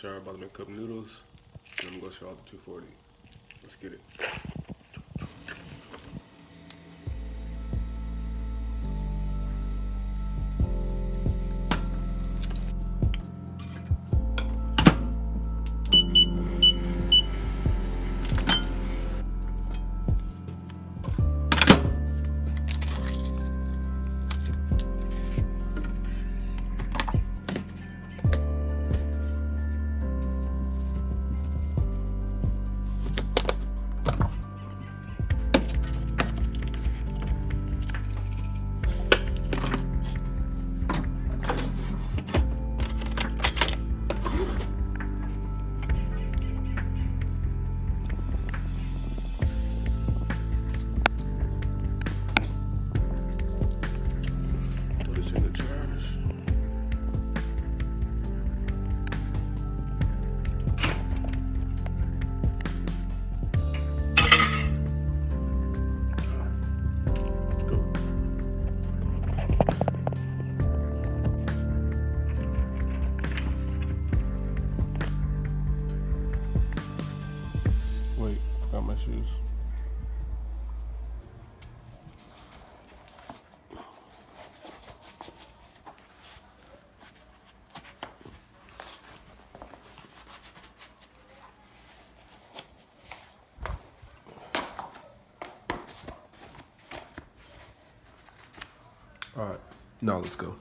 shower, about to make cup noodles, and I'm gonna go show out the 240. Let's get it. Wait, forgot my shoes. All right, now let's go.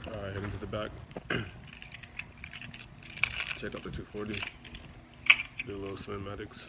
All right, heading to the back. Check out the 240. Do a little cinematics.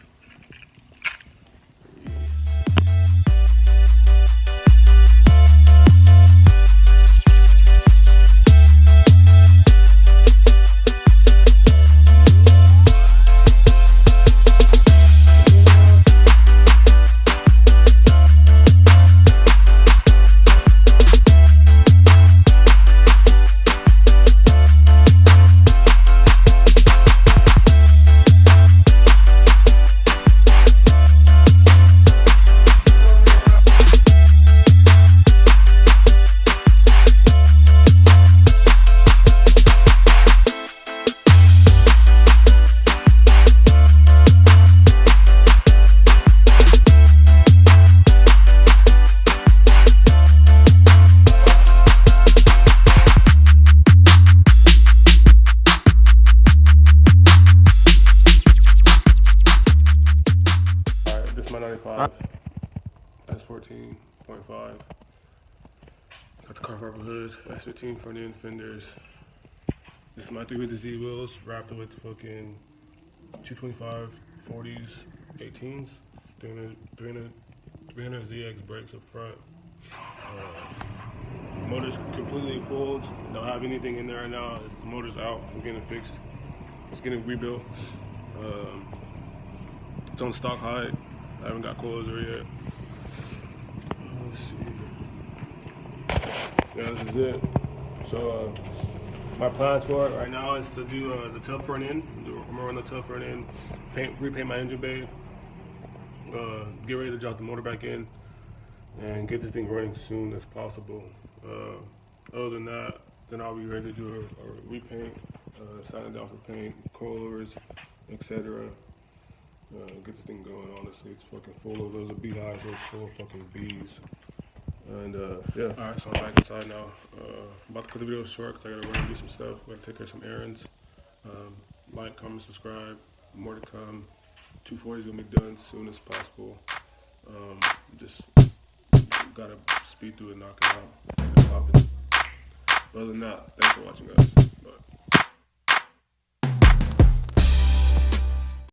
My 95 S14.5. Got the carbon hood, S15 front end fenders. This is my 350Z wheels wrapped with fucking 225 40s 18s. 300 ZX brakes up front. Motor's completely pulled. Don't have anything in there right now. The motor's out. I'm getting it fixed. It's getting rebuilt. It's on stock hide. I haven't got coils or yet. Let's see. Yeah, this is it. So my plans for it right now is to do the tub front end. I'm gonna run the tub front end, repaint my engine bay, get ready to drop the motor back in, and get this thing running as soon as possible. Other than that, then I'll be ready to do a repaint, sign it down for paint, coilers, etc. Get this thing going. Honestly, it's fucking full of those beehives. It's full of fucking bees. And yeah. All right, so I'm back inside now. About to cut the video short because I gotta run and do some stuff. Gotta take care of some errands. Like, comment, subscribe. More to come. 240 is gonna be done as soon as possible. Just gotta speed through it, knock it out, and pop it. Other than that, thanks for watching, guys. Bye.